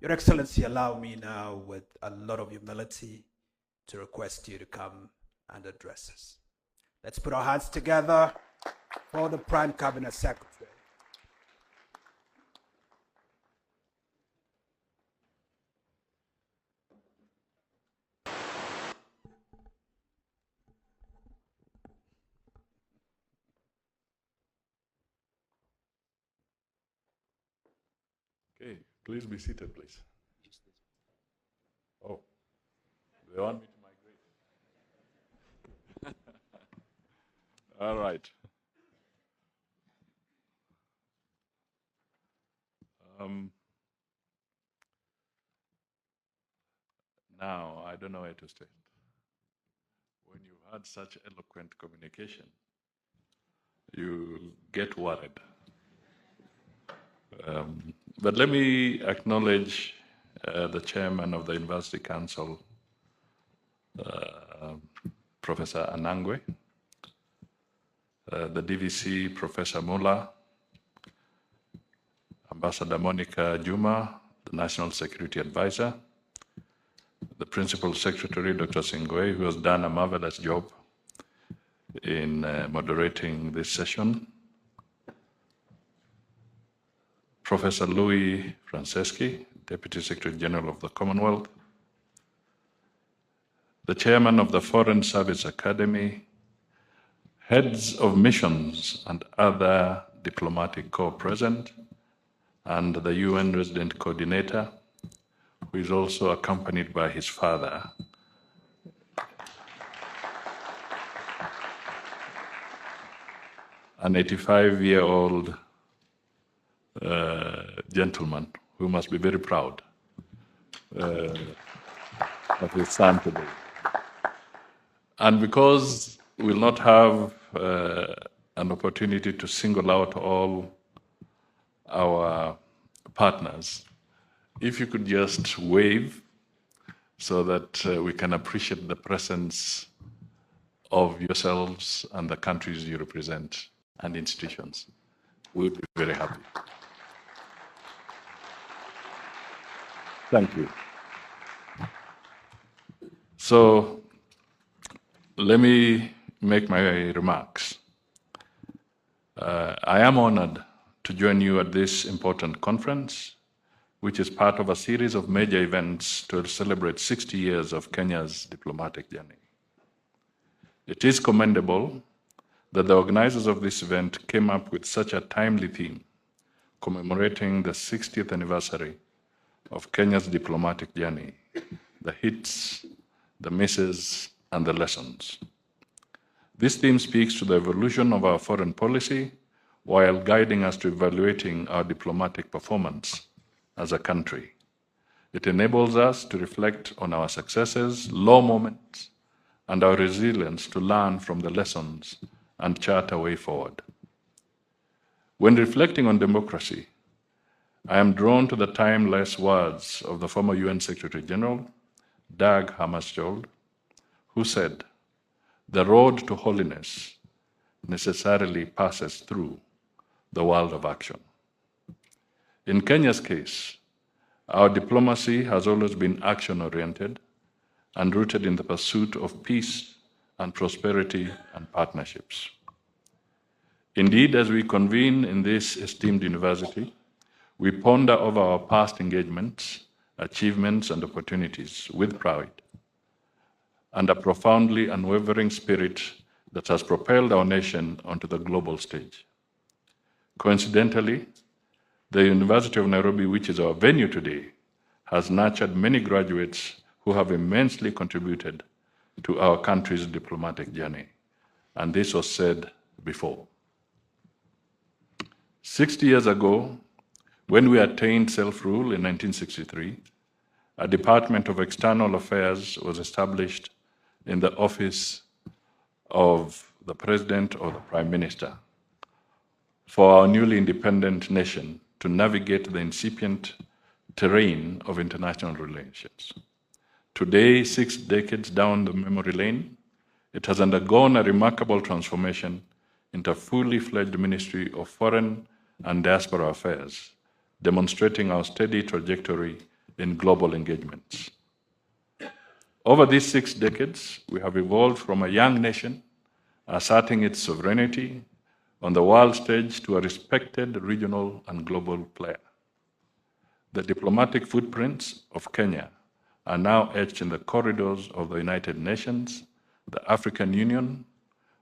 Your Excellency, allow me now with a lot of humility to request you to come and address us. Let's put our hands together for the Prime Cabinet Secretary. Okay, please be seated, please. Oh, they want me to migrate. All right. Now, I don't know where to start. When you had such eloquent communication, you get worried. But let me acknowledge the chairman of the University Council, Professor Anangwe, the DVC, Professor Muller, Ambassador Monica Juma, the National Security Advisor, the Principal Secretary, Dr. Singwe, who has done a marvelous job in moderating this session, Professor Louis Franceschi, Deputy Secretary General of the Commonwealth, the Chairman of the Foreign Service Academy, heads of missions and other diplomatic corps present, and the UN Resident Coordinator, who is also accompanied by his father. An 85-year-old gentleman who must be very proud of his son today. And because we'll not have an opportunity to single out all our partners, if you could just wave so that we can appreciate the presence of yourselves and the countries you represent and institutions, we would be very happy. Thank you. So let me make my remarks. I am honored to join you at this important conference, which is part of a series of major events to celebrate 60 years of Kenya's diplomatic journey. It is commendable that the organizers of this event came up with such a timely theme, commemorating the 60th anniversary of Kenya's diplomatic journey, the hits, the misses, and the lessons. This theme speaks to the evolution of our foreign policy while guiding us to evaluating our diplomatic performance as a country. It enables us to reflect on our successes, low moments, and our resilience to learn from the lessons and chart a way forward. When reflecting on democracy, I am drawn to the timeless words of the former UN Secretary General, Dag Hammarskjöld, who said, "The road to holiness necessarily passes through the world of action." In Kenya's case, our diplomacy has always been action-oriented and rooted in the pursuit of peace and prosperity and partnerships. Indeed, as we convene in this esteemed university, we ponder over our past engagements, achievements, and opportunities with pride and a profoundly unwavering spirit that has propelled our nation onto the global stage. Coincidentally, the University of Nairobi, which is our venue today, has nurtured many graduates who have immensely contributed to our country's diplomatic journey. And this was said before. 60 years ago, when we attained self-rule in 1963, a Department of External Affairs was established in the office of the President or the Prime Minister for our newly independent nation to navigate the incipient terrain of international relations. Today, 6 decades down the memory lane, it has undergone a remarkable transformation into a fully fledged Ministry of Foreign and Diaspora Affairs, demonstrating our steady trajectory in global engagements. Over these 6 decades, we have evolved from a young nation asserting its sovereignty on the world stage to a respected regional and global player. The diplomatic footprints of Kenya are now etched in the corridors of the United Nations, the African Union,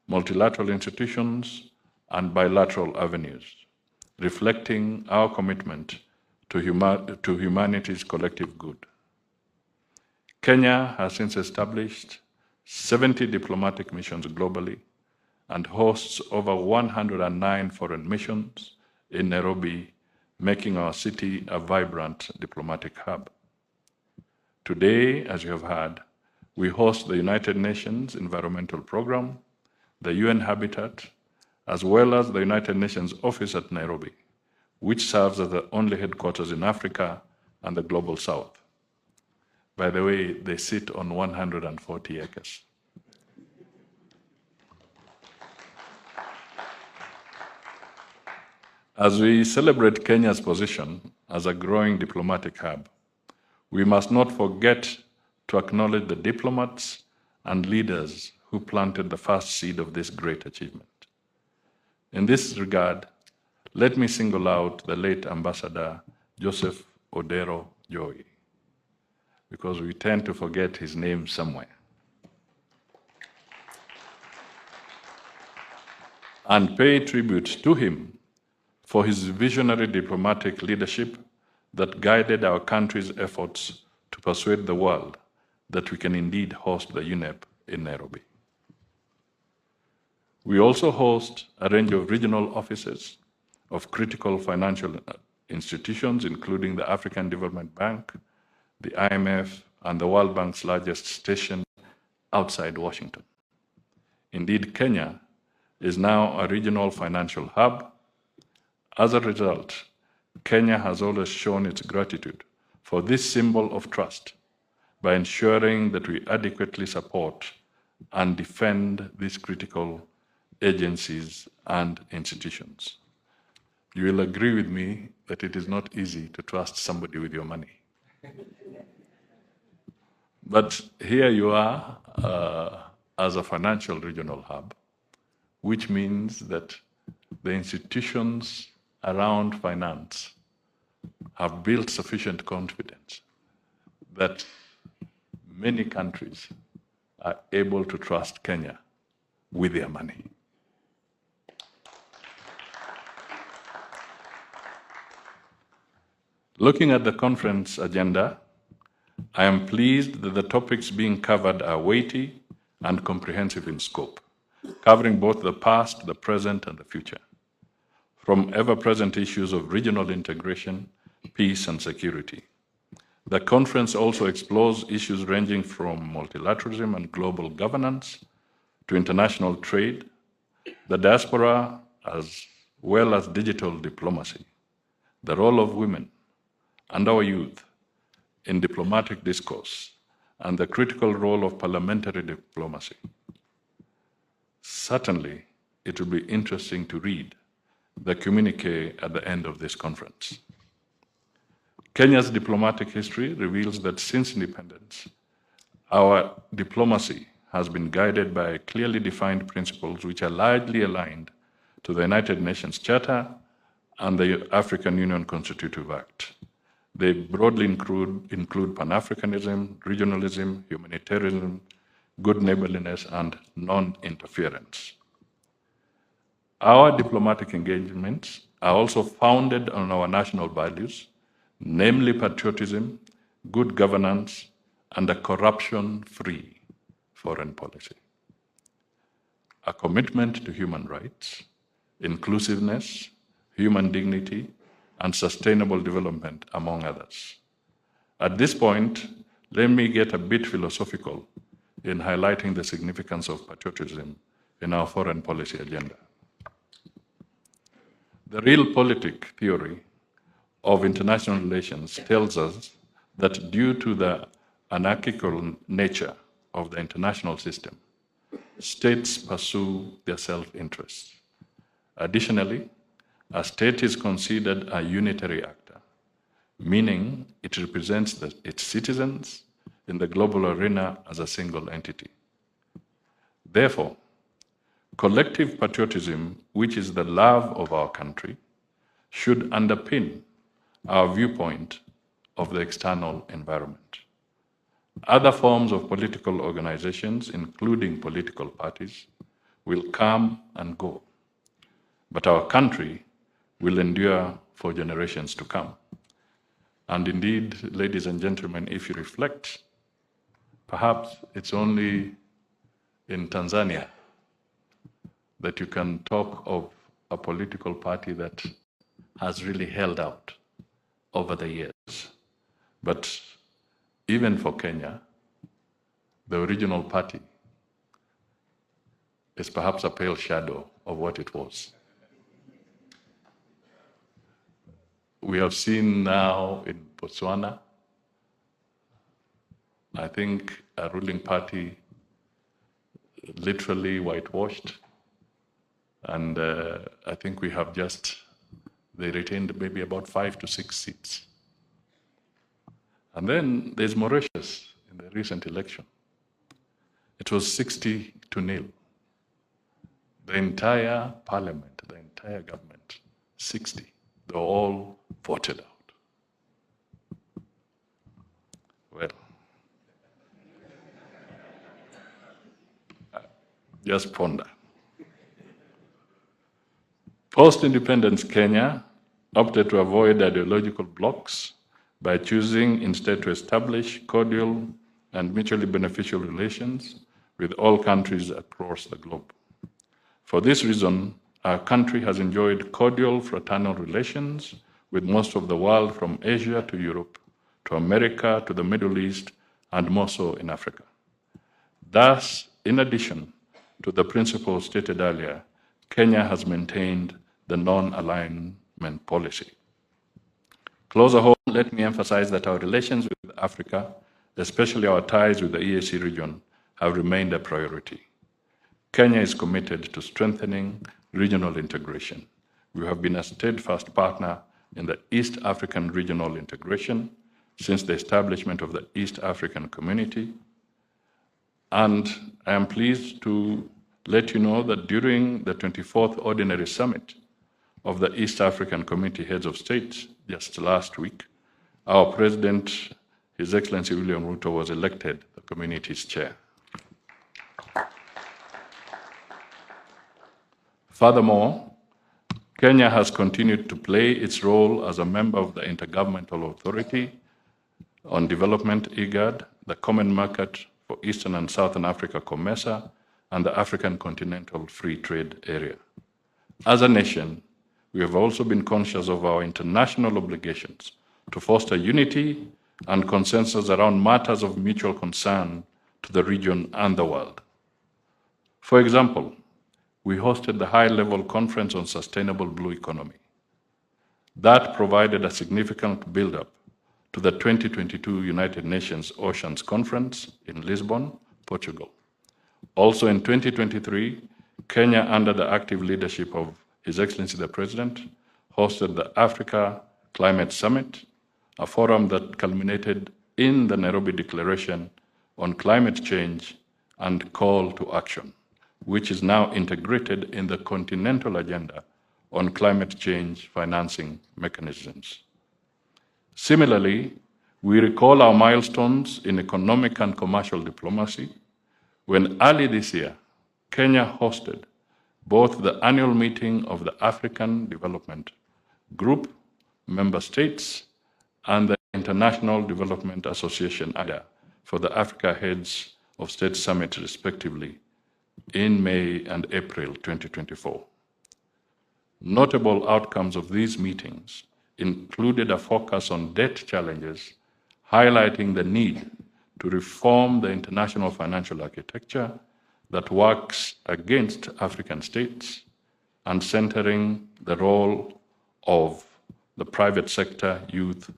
multilateral institutions, and bilateral avenues, reflecting our commitment to humanity's collective good. Kenya has since established 70 diplomatic missions globally and hosts over 109 foreign missions in Nairobi, making our city a vibrant diplomatic hub. Today, as you have heard, we host the United Nations Environmental Programme, the UN Habitat, as well as the United Nations office at Nairobi, which serves as the only headquarters in Africa and the Global South. By the way, they sit on 140 acres. As we celebrate Kenya's position as a growing diplomatic hub, we must not forget to acknowledge the diplomats and leaders who planted the first seed of this great achievement. In this regard, let me single out the late Ambassador Joseph Odero Joy, because we tend to forget his name somewhere. And pay tribute to him for his visionary diplomatic leadership that guided our country's efforts to persuade the world that we can indeed host the UNEP in Nairobi. We also host a range of regional offices of critical financial institutions, including the African Development Bank, the IMF, and the World Bank's largest station outside Washington. Indeed, Kenya is now a regional financial hub. As a result, Kenya has always shown its gratitude for this symbol of trust by ensuring that we adequately support and defend these critical agencies and institutions. You will agree with me that it is not easy to trust somebody with your money. But here you are as a financial regional hub, which means that the institutions around finance have built sufficient confidence that many countries are able to trust Kenya with their money. Looking at the conference agenda, I am pleased that the topics being covered are weighty and comprehensive in scope, covering both the past, the present, and the future, from ever-present issues of regional integration, peace, and security. The conference also explores issues ranging from multilateralism and global governance to international trade, the diaspora, as well as digital diplomacy, the role of women and our youth in diplomatic discourse, and the critical role of parliamentary diplomacy. Certainly, it will be interesting to read the communique at the end of this conference. Kenya's diplomatic history reveals that since independence, our diplomacy has been guided by clearly defined principles which are largely aligned to the United Nations Charter and the African Union Constitutive Act. They broadly include Pan-Africanism, regionalism, humanitarianism, good neighborliness, and non-interference. Our diplomatic engagements are also founded on our national values, namely patriotism, good governance, and a corruption-free foreign policy. A commitment to human rights, inclusiveness, human dignity, and sustainable development, among others. At this point, let me get a bit philosophical in highlighting the significance of patriotism in our foreign policy agenda. The realpolitik theory of international relations tells us that due to the anarchical nature of the international system, states pursue their self-interests. Additionally, a state is considered a unitary actor, meaning it represents its citizens in the global arena as a single entity. Therefore, collective patriotism, which is the love of our country, should underpin our viewpoint of the external environment. Other forms of political organizations, including political parties, will come and go, but our country will endure for generations to come. And indeed, ladies and gentlemen, if you reflect, perhaps it's only in Tanzania that you can talk of a political party that has really held out over the years. But even for Kenya, the original party is perhaps a pale shadow of what it was. We have seen now in Botswana, I think a ruling party literally whitewashed, and I think we have they retained maybe about 5 to 6 seats. And then there's Mauritius in the recent election. It was 60-0. The entire parliament, the entire government, 60, they were all voted out. Well, just ponder. Post-independence Kenya opted to avoid ideological blocks by choosing instead to establish cordial and mutually beneficial relations with all countries across the globe. For this reason, our country has enjoyed cordial fraternal relations with most of the world, from Asia to Europe, to America, to the Middle East, and more so in Africa. Thus, in addition to the principles stated earlier, Kenya has maintained the non-alignment policy. Closer home, let me emphasize that our relations with Africa, especially our ties with the EAC region, have remained a priority. Kenya is committed to strengthening regional integration. We have been a steadfast partner in the East African regional integration since the establishment of the East African Community. And I am pleased to let you know that during the 24th Ordinary Summit of the East African Community Heads of State just last week, our President, His Excellency William Ruto, was elected the community's chair. Furthermore, Kenya has continued to play its role as a member of the Intergovernmental Authority on Development, IGAD, the Common Market for Eastern and Southern Africa, COMESA, and the African Continental Free Trade Area. As a nation, we have also been conscious of our international obligations to foster unity and consensus around matters of mutual concern to the region and the world. For example, we hosted the high-level conference on sustainable blue economy. That provided a significant build-up to the 2022 United Nations Oceans Conference in Lisbon, Portugal. Also in 2023, Kenya, under the active leadership of His Excellency the President, hosted the Africa Climate Summit, a forum that culminated in the Nairobi Declaration on Climate Change and Call to Action, which is now integrated in the continental agenda on climate change financing mechanisms. Similarly, we recall our milestones in economic and commercial diplomacy when early this year, Kenya hosted both the annual meeting of the African Development Group member states and the International Development Association ADA for the Africa Heads of State Summit, respectively, in May and April 2024. Notable outcomes of these meetings included a focus on debt challenges, highlighting the need to reform the international financial architecture that works against African states and centering the role of the private sector, youth,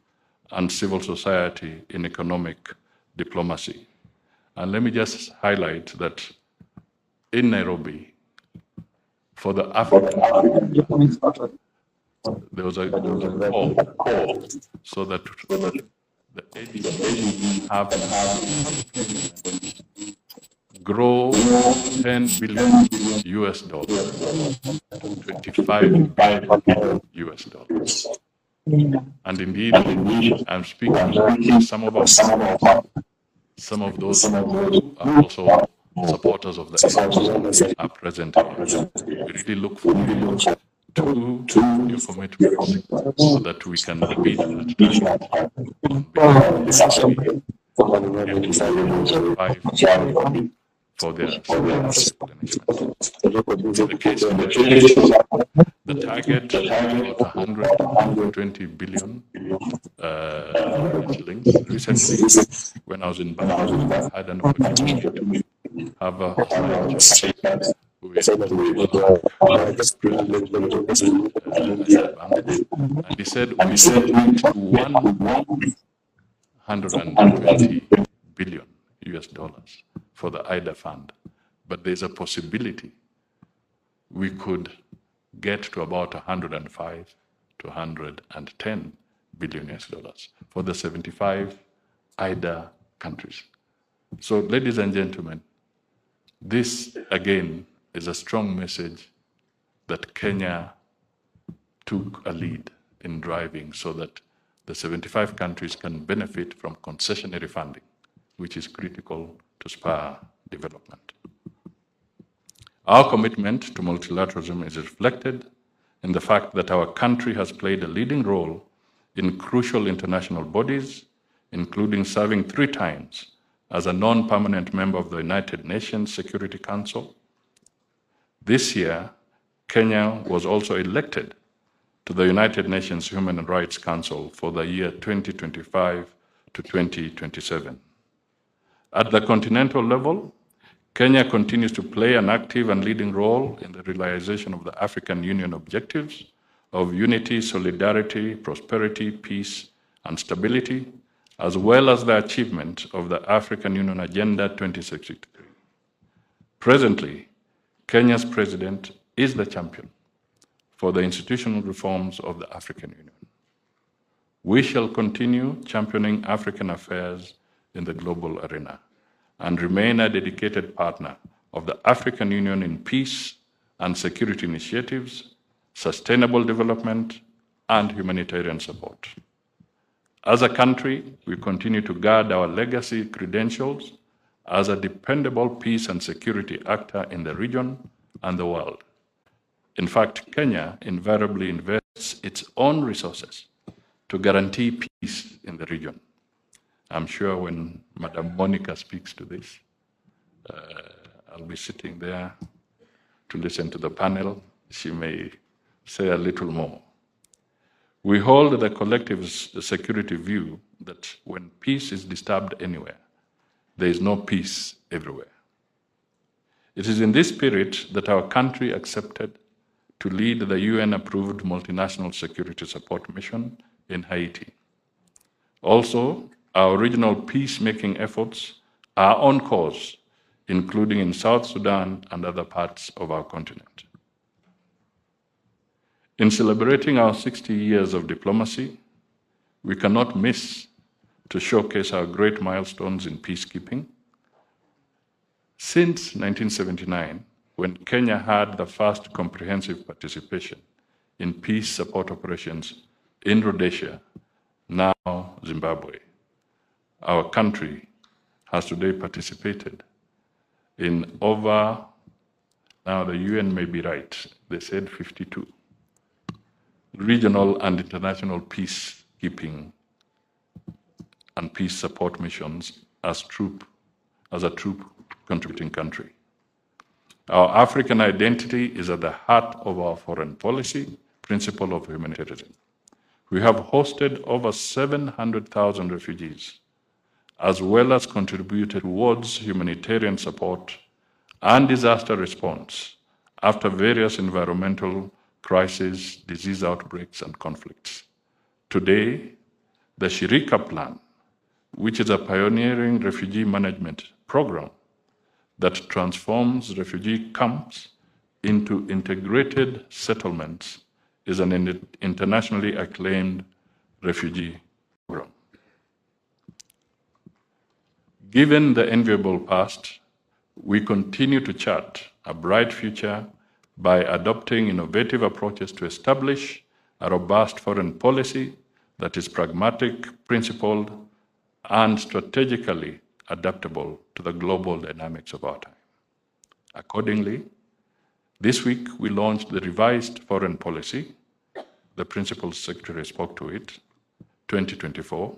and civil society in economic diplomacy. And let me just highlight that in Nairobi, for the African there was a call so that the ADB have grow 10 billion US dollars to 25 billion US dollars. And indeed, I'm speaking to some of those who are also supporters of the ADB are present here. We really look forward to your commitments so that we can meet that target on behalf of the ADB for their replenishment. In the case of the target about 120 billion shillings. Recently, when I was in Bangladesh, I had an opportunity to have a chat with and he said we need to 120 billion US dollars for the IDA fund, but there's a possibility we could get to about 105 to 110 billion US dollars for the 75 IDA countries. So, ladies and gentlemen, this again is a strong message that Kenya took a lead in driving so that the 75 countries can benefit from concessionary funding, which is critical to spur development. Our commitment to multilateralism is reflected in the fact that our country has played a leading role in crucial international bodies, including serving 3 times as a non-permanent member of the United Nations Security Council. This year, Kenya was also elected to the United Nations Human Rights Council for the year 2025 to 2027. At the continental level, Kenya continues to play an active and leading role in the realization of the African Union objectives of unity, solidarity, prosperity, peace, and stability, as well as the achievement of the African Union Agenda 2063. Presently, Kenya's president is the champion for the institutional reforms of the African Union. We shall continue championing African affairs in the global arena and remain a dedicated partner of the African Union in peace and security initiatives, sustainable development, and humanitarian support. As a country, we continue to guard our legacy credentials as a dependable peace and security actor in the region and the world. In fact, Kenya invariably invests its own resources to guarantee peace in the region. I'm sure when Madam Monica speaks to this, I'll be sitting there to listen to the panel. She may say a little more. We hold the collective security view that when peace is disturbed anywhere, there is no peace everywhere. It is in this spirit that our country accepted to lead the UN-approved multinational security support mission in Haiti. Also, our regional peacemaking efforts are on course, including in South Sudan and other parts of our continent. In celebrating our 60 years of diplomacy, we cannot miss to showcase our great milestones in peacekeeping. Since 1979, when Kenya had the first comprehensive participation in peace support operations in Rhodesia, now Zimbabwe, our country has today participated in over, now the UN may be right, they said 52, regional and international peacekeeping and peace support missions as a troop contributing country. Our African identity is at the heart of our foreign policy, principle of humanitarianism. We have hosted over 700,000 refugees, as well as contributed towards humanitarian support and disaster response after various environmental crises, disease outbreaks, and conflicts. Today, the Shirika Plan, which is a pioneering refugee management program that transforms refugee camps into integrated settlements, is an internationally acclaimed refugee program. Given the enviable past, we continue to chart a bright future by adopting innovative approaches to establish a robust foreign policy that is pragmatic, principled, and strategically adaptable to the global dynamics of our time. Accordingly, this week we launched the revised foreign policy, the Principal Secretary spoke to it, 2024,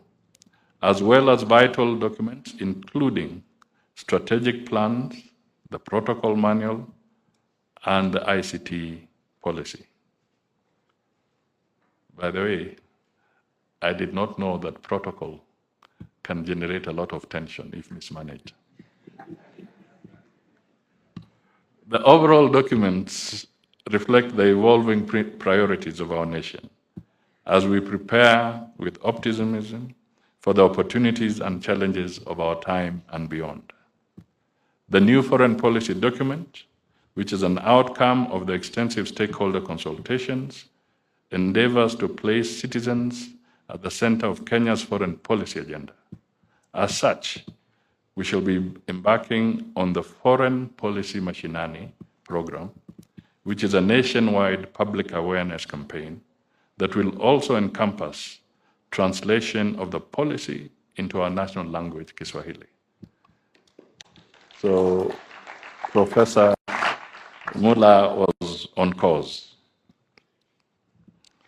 as well as vital documents, including strategic plans, the protocol manual, and the ICT policy. By the way, I did not know that protocol can generate a lot of tension if mismanaged. The overall documents reflect the evolving priorities of our nation as we prepare with optimism for the opportunities and challenges of our time and beyond. The new foreign policy document, which is an outcome of the extensive stakeholder consultations, endeavors to place citizens at the center of Kenya's foreign policy agenda. As such, we shall be embarking on the Foreign Policy Mashinani program, which is a nationwide public awareness campaign that will also encompass translation of the policy into our national language, Kiswahili. So Professor Mula was on course.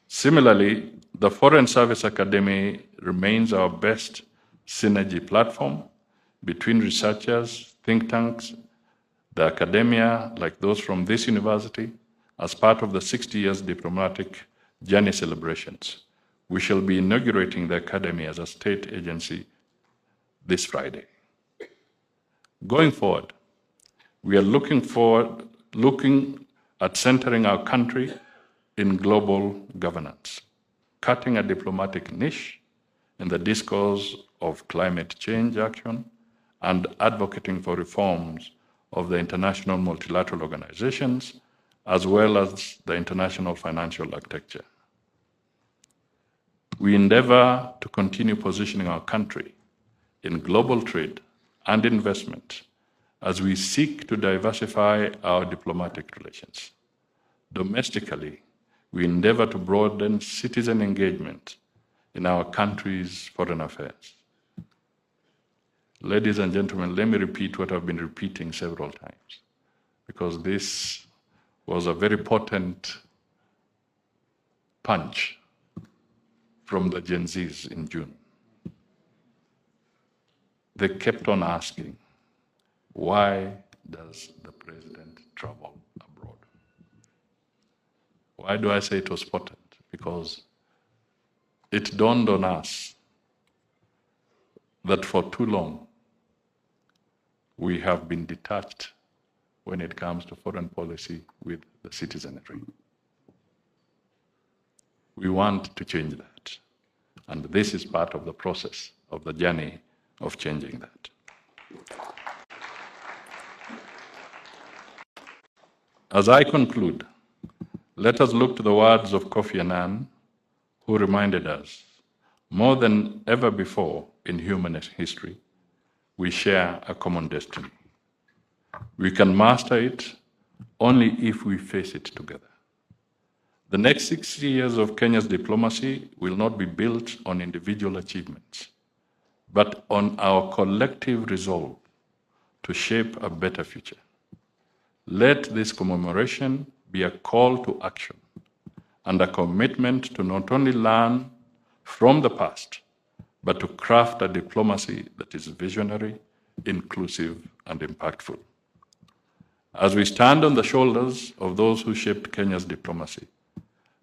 Similarly, the Foreign Service Academy remains our best synergy platform between researchers, think tanks, the academia, like those from this university, as part of the 60 years diplomatic journey celebrations. We shall be inaugurating the academy as a state agency this Friday. Going forward, we are looking at centering our country in global governance, cutting a diplomatic niche in the discourse of climate change action, and advocating for reforms of the international multilateral organizations, as well as the international financial architecture. We endeavor to continue positioning our country in global trade and investment as we seek to diversify our diplomatic relations. Domestically, we endeavor to broaden citizen engagement in our country's foreign affairs. Ladies and gentlemen, let me repeat what I've been repeating several times, because this was a very potent punch from the Gen Zs in June. They kept on asking, why does the president travel abroad? Why do I say it was potent? Because it dawned on us that for too long, we have been detached when it comes to foreign policy with the citizenry. We want to change that. And this is part of the process of the journey of changing that. As I conclude, let us look to the words of Kofi Annan, who reminded us, more than ever before in human history, we share a common destiny. We can master it only if we face it together. The next 60 years of Kenya's diplomacy will not be built on individual achievements, but on our collective resolve to shape a better future. Let this commemoration be a call to action and a commitment to not only learn from the past, but to craft a diplomacy that is visionary, inclusive, and impactful. As we stand on the shoulders of those who shaped Kenya's diplomacy,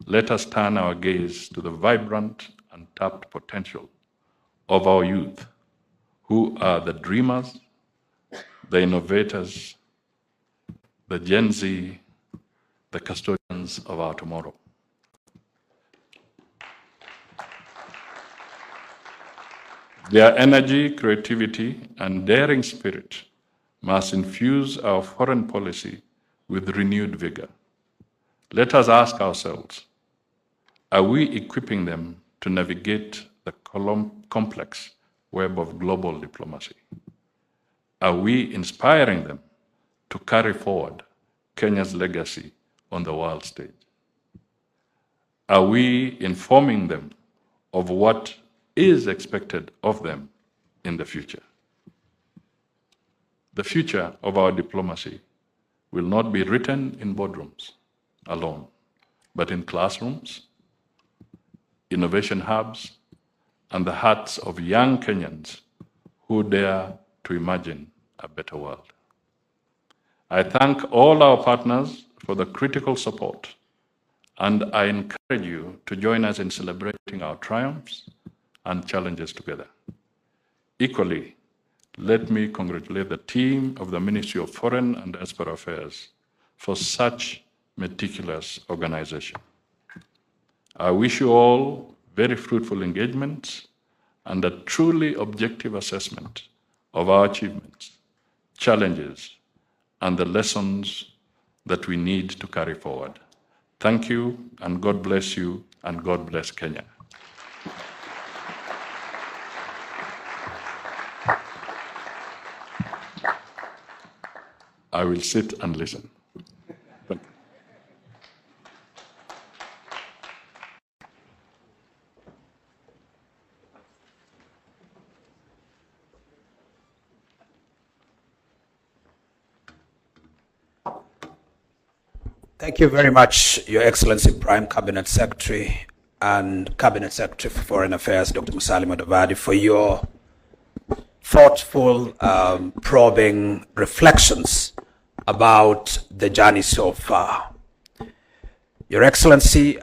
let us turn our gaze to the vibrant and tapped potential of our youth, who are the dreamers, the innovators, the Gen Z, the custodians of our tomorrow. Their energy, creativity, and daring spirit must infuse our foreign policy with renewed vigor. Let us ask ourselves, Are we equipping them to navigate the complex web of global diplomacy? Are we inspiring them to carry forward Kenya's legacy on the world stage? Are we informing them of what is expected of them in the future? The future of our diplomacy will not be written in boardrooms alone, but in classrooms, innovation hubs, and the hearts of young Kenyans who dare to imagine a better world. I thank all our partners for the critical support, and I encourage you to join us in celebrating our triumphs and challenges together. Equally, let me congratulate the team of the Ministry of Foreign and Diaspora Affairs for such meticulous organization. I wish you all very fruitful engagements and a truly objective assessment of our achievements, challenges, and the lessons that we need to carry forward. Thank you, and God bless you, and God bless Kenya. I will sit and listen. Thank you. Thank you very much, Your Excellency Prime Cabinet Secretary and Cabinet Secretary for Foreign Affairs, Dr. MUDAVADI, for your thoughtful, probing reflections about the journey so far. Your Excellency,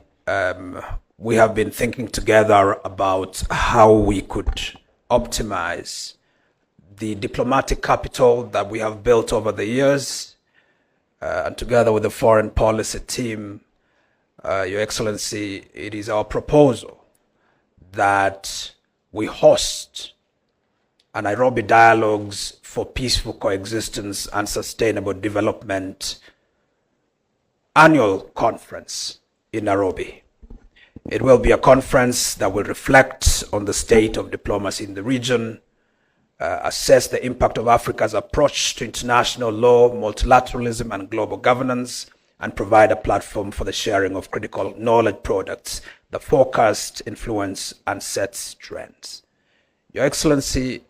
we have been thinking together about how we could optimize the diplomatic capital that we have built over the years, and together with the foreign policy team, Your Excellency, it is our proposal that we host a Nairobi Dialogues for Peaceful Coexistence and Sustainable Development annual conference in Nairobi. It will be a conference that will reflect on the state of diplomacy in the region, assess the impact of Africa's approach to international law, multilateralism, and global governance, and provide a platform for the sharing of critical knowledge products that forecast, influence, and set trends. Your Excellency,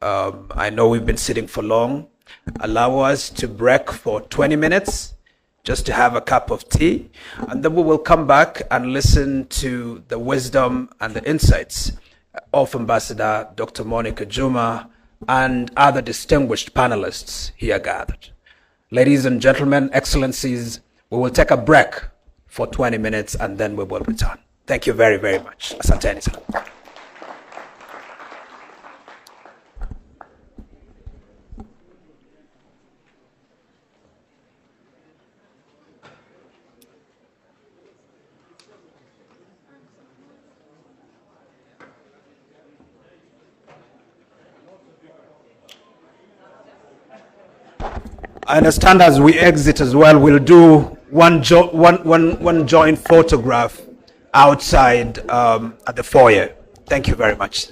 I know we've been sitting for long. Allow us to break for 20 minutes just to have a cup of tea, and then we will come back and listen to the wisdom and the insights of Ambassador Dr. Monica Juma and other distinguished panelists here gathered. Ladies and gentlemen, Excellencies, we will take a break for 20 minutes and then we will return. Thank you very, very much. Asanteni sana. I understand as we exit as well, we'll do one joint photograph outside at the foyer. Thank you very much.